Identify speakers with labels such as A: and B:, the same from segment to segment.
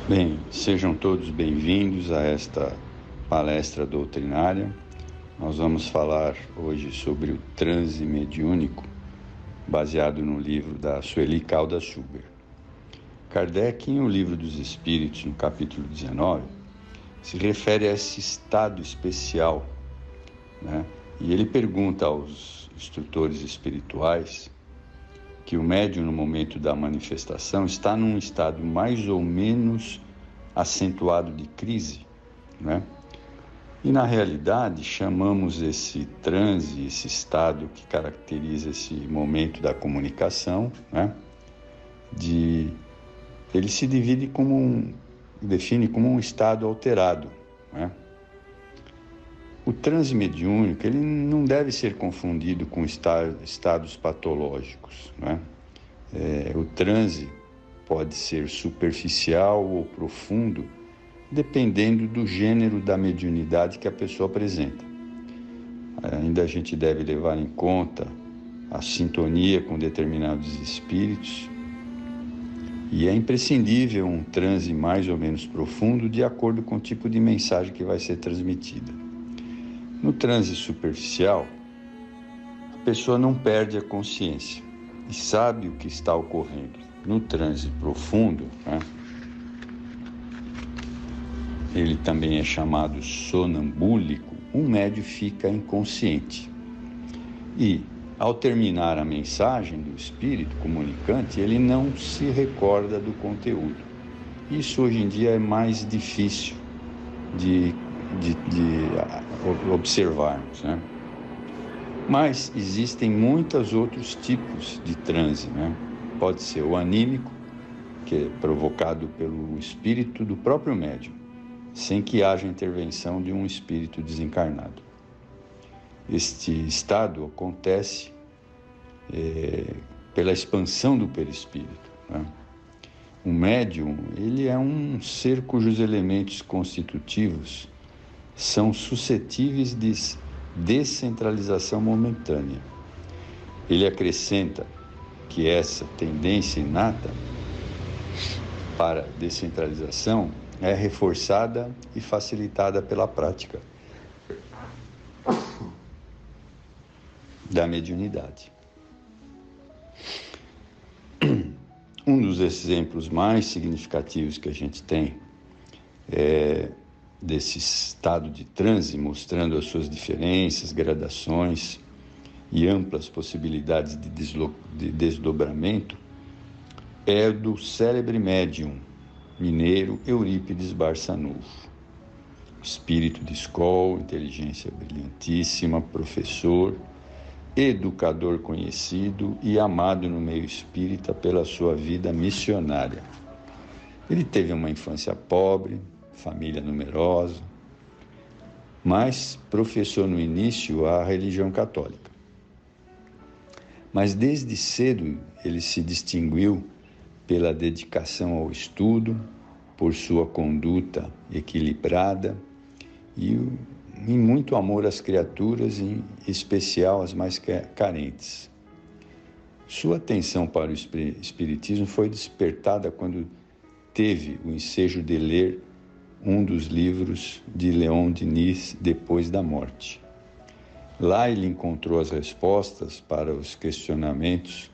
A: Bem, sejam todos bem-vindos a esta palestra doutrinária. Nós vamos falar hoje sobre o transe mediúnico, baseado no livro da Sueli Caldas Schubert. Kardec, em O Livro dos Espíritos, no capítulo 19, se refere a esse estado especial, né? E ele pergunta aos instrutores espirituais que o médium, no momento da manifestação, está num estado mais ou menos acentuado de crise, né? E, na realidade, chamamos esse transe, esse estado que caracteriza esse momento da comunicação, né? Ele se define como um estado alterado, né? O transe mediúnico, ele não deve ser confundido com estados patológicos, né? O transe pode ser superficial ou profundo, dependendo do gênero da mediunidade que a pessoa apresenta. Ainda a gente deve levar em conta a sintonia com determinados espíritos, e é imprescindível um transe mais ou menos profundo de acordo com o tipo de mensagem que vai ser transmitida. No transe superficial, a pessoa não perde a consciência e sabe o que está ocorrendo. No transe profundo, né, ele também é chamado sonambúlico, um médium fica inconsciente. E, ao terminar a mensagem do espírito comunicante, ele não se recorda do conteúdo. Isso hoje em dia é mais difícil de observarmos, né? Mas existem muitos outros tipos de transe, né? Pode ser o anímico, que é provocado pelo espírito do próprio médium, sem que haja intervenção de um espírito desencarnado. Este estado acontece pela expansão do perispírito, né? O médium, ele é um ser cujos elementos constitutivos são suscetíveis de descentralização momentânea. Ele acrescenta que essa tendência inata para descentralização é reforçada e facilitada pela prática da mediunidade. Um dos exemplos mais significativos que a gente tem desse estado de transe, mostrando as suas diferenças, gradações e amplas possibilidades de desdobramento, é do célebre médium mineiro Eurípides Barçanufo. Espírito de escola, inteligência brilhantíssima, professor, educador conhecido e amado no meio espírita pela sua vida missionária. Ele teve uma infância pobre, família numerosa, mas professou no início a religião católica. Mas desde cedo ele se distinguiu pela dedicação ao estudo, por sua conduta equilibrada e muito amor às criaturas, em especial às mais carentes. Sua atenção para o espiritismo foi despertada quando teve o ensejo de ler um dos livros de Leon Denis depois da morte. Lá ele encontrou as respostas para os questionamentos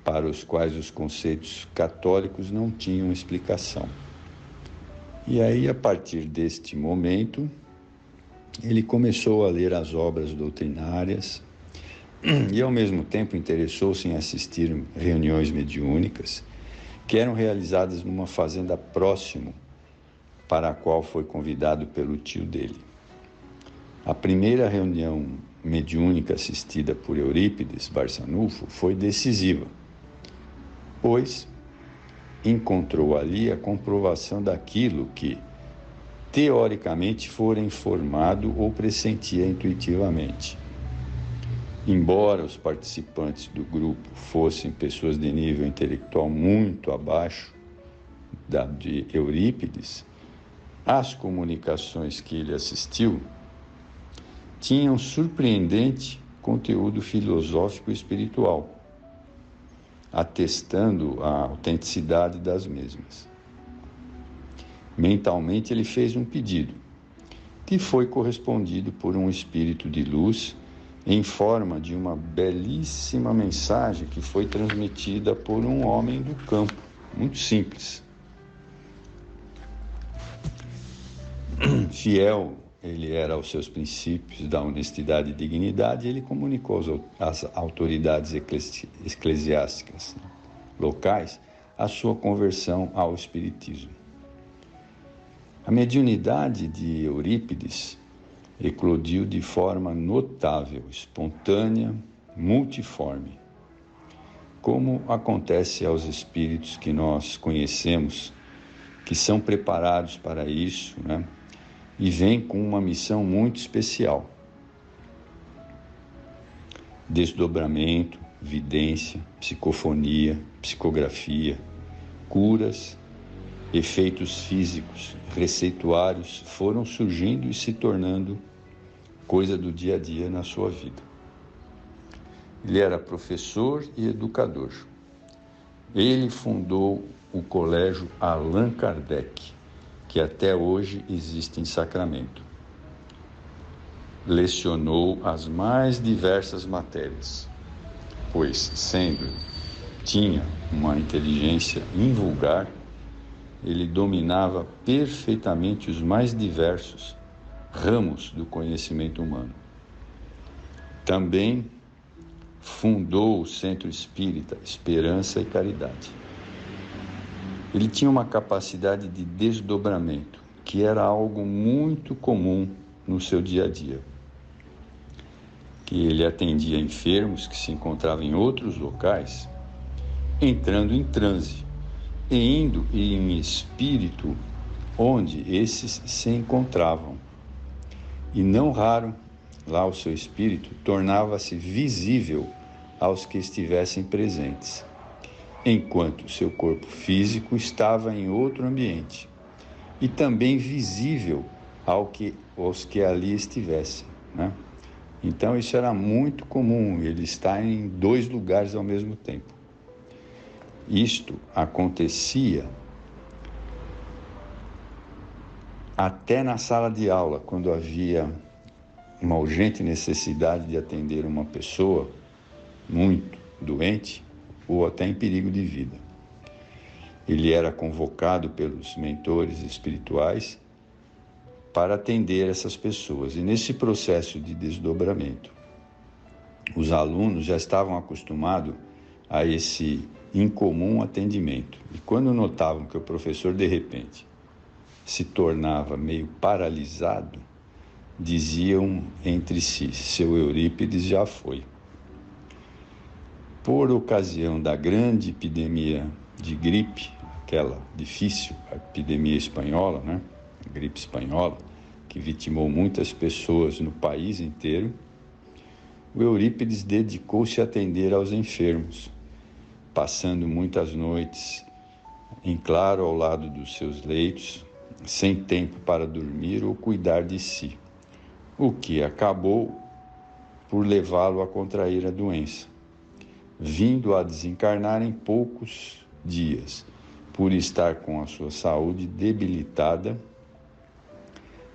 A: para os quais os conceitos católicos não tinham explicação. E aí, a partir deste momento, ele começou a ler as obras doutrinárias e, ao mesmo tempo, interessou-se em assistir reuniões mediúnicas que eram realizadas numa fazenda próximo, para a qual foi convidado pelo tio dele. A primeira reunião mediúnica assistida por Eurípides Barçanufo foi decisiva, pois encontrou ali a comprovação daquilo que, teoricamente, fora informado ou pressentia intuitivamente. Embora os participantes do grupo fossem pessoas de nível intelectual muito abaixo da de Eurípides, as comunicações que ele assistiu tinham surpreendente conteúdo filosófico e espiritual, atestando a autenticidade das mesmas. Mentalmente ele fez um pedido, que foi correspondido por um espírito de luz em forma de uma belíssima mensagem que foi transmitida por um homem do campo, muito simples. Fiel ele era aos seus princípios da honestidade e dignidade, ele comunicou às autoridades eclesiásticas locais a sua conversão ao espiritismo. A mediunidade de Eurípides eclodiu de forma notável, espontânea, multiforme, como acontece aos espíritos que nós conhecemos, que são preparados para isso, né? E vêm com uma missão muito especial. Desdobramento, vidência, psicofonia, psicografia, curas, efeitos físicos, receituários foram surgindo e se tornando coisa do dia a dia na sua vida. Ele era professor e educador. Ele fundou o Colégio Allan Kardec, que até hoje existe em Sacramento. Lecionou as mais diversas matérias, pois, tinha uma inteligência invulgar, ele dominava perfeitamente os mais diversos ramos do conhecimento humano. Também fundou o Centro Espírita Esperança e Caridade. Ele tinha uma capacidade de desdobramento, que era algo muito comum no seu dia a dia. Que ele atendia enfermos que se encontravam em outros locais, entrando em transe e indo em espírito onde esses se encontravam. E não raro, lá o seu espírito tornava-se visível aos que estivessem presentes, enquanto seu corpo físico estava em outro ambiente, e também visível aos que ali estivessem, né? Então isso era muito comum, ele estar em 2 lugares ao mesmo tempo. Isto acontecia até na sala de aula, quando havia uma urgente necessidade de atender uma pessoa muito doente ou até em perigo de vida. Ele era convocado pelos mentores espirituais para atender essas pessoas. E nesse processo de desdobramento, os alunos já estavam acostumados a esse incomum atendimento. E quando notavam que o professor, de repente, se tornava meio paralisado, diziam entre si: seu Eurípides já foi. Por ocasião da grande epidemia de gripe, aquela difícil epidemia espanhola, né? A gripe espanhola, que vitimou muitas pessoas no país inteiro, o Eurípides dedicou-se a atender aos enfermos, passando muitas noites em claro ao lado dos seus leitos, sem tempo para dormir ou cuidar de si, o que acabou por levá-lo a contrair a doença, vindo a desencarnar em poucos dias, por estar com a sua saúde debilitada,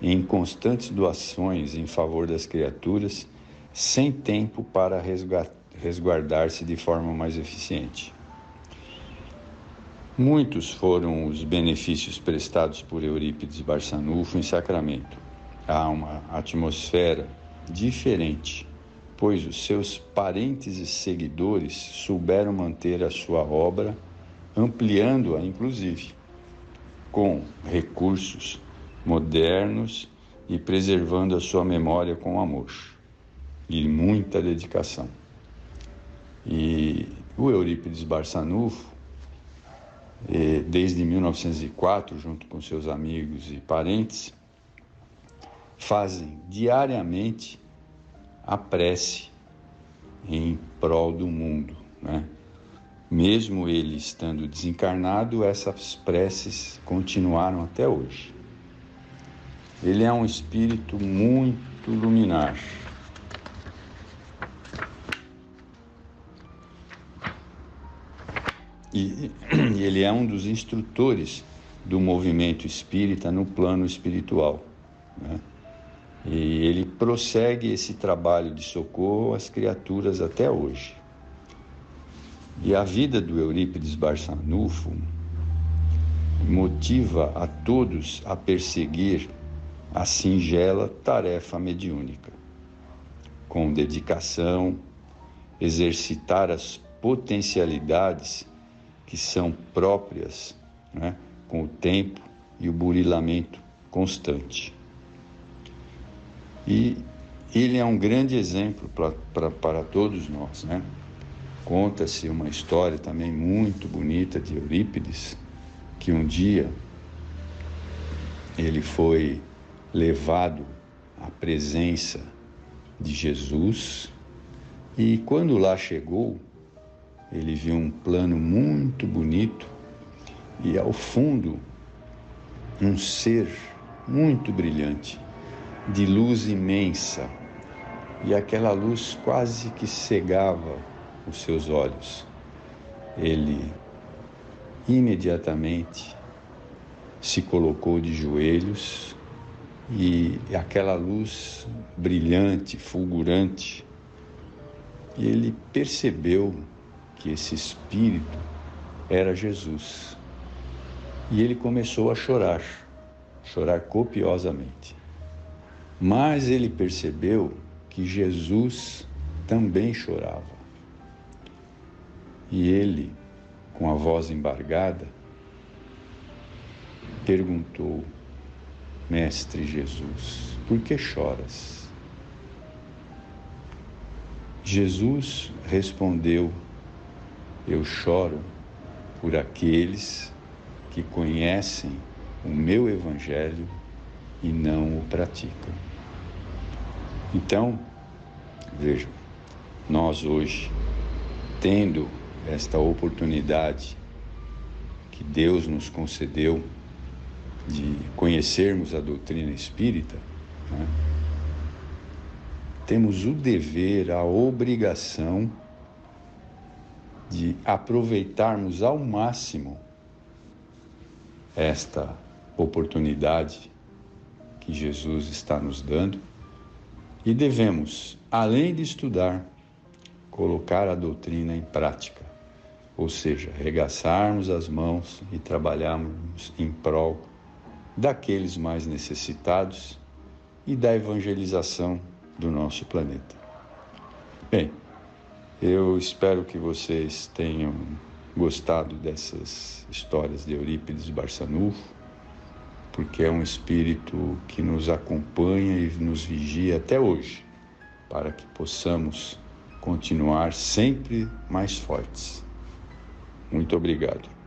A: em constantes doações em favor das criaturas, sem tempo para resguardar-se de forma mais eficiente. Muitos foram os benefícios prestados por Eurípides Barçanufo em Sacramento. Há uma atmosfera diferente, pois os seus parentes e seguidores souberam manter a sua obra, ampliando-a inclusive, com recursos modernos e preservando a sua memória com amor e muita dedicação. E o Eurípides Barçanufo, desde 1904, junto com seus amigos e parentes, fazem diariamente a prece em prol do mundo, né? Mesmo ele estando desencarnado, essas preces continuaram até hoje. Ele é um espírito muito luminar. E ele é um dos instrutores do movimento espírita no plano espiritual, né? E ele prossegue esse trabalho de socorro às criaturas até hoje. E a vida do Eurípides Barçanufo motiva a todos a perseguir a singela tarefa mediúnica, com dedicação, exercitar as potencialidades que são próprias, né, com o tempo e o burilamento constante. E ele é um grande exemplo para todos nós, né? Conta-se uma história também muito bonita de Eurípides, que um dia ele foi levado à presença de Jesus e quando lá chegou, ele viu um plano muito bonito e ao fundo um ser muito brilhante, de luz imensa, e aquela luz quase que cegava os seus olhos. Ele imediatamente se colocou de joelhos e aquela luz brilhante, fulgurante, ele percebeu que esse espírito era Jesus. E ele começou a chorar copiosamente. Mas ele percebeu que Jesus também chorava. E ele, com a voz embargada, perguntou: Mestre Jesus, por que choras? Jesus respondeu: eu choro por aqueles que conhecem o meu Evangelho e não o praticam. Então, vejam, nós hoje, tendo esta oportunidade que Deus nos concedeu de conhecermos a doutrina espírita, né, temos o dever, a obrigação de aproveitarmos ao máximo esta oportunidade que Jesus está nos dando e devemos, além de estudar, colocar a doutrina em prática, ou seja, arregaçarmos as mãos e trabalharmos em prol daqueles mais necessitados e da evangelização do nosso planeta. Bem, eu espero que vocês tenham gostado dessas histórias de Eurípides Barçanufo, porque é um espírito que nos acompanha e nos vigia até hoje, para que possamos continuar sempre mais fortes. Muito obrigado.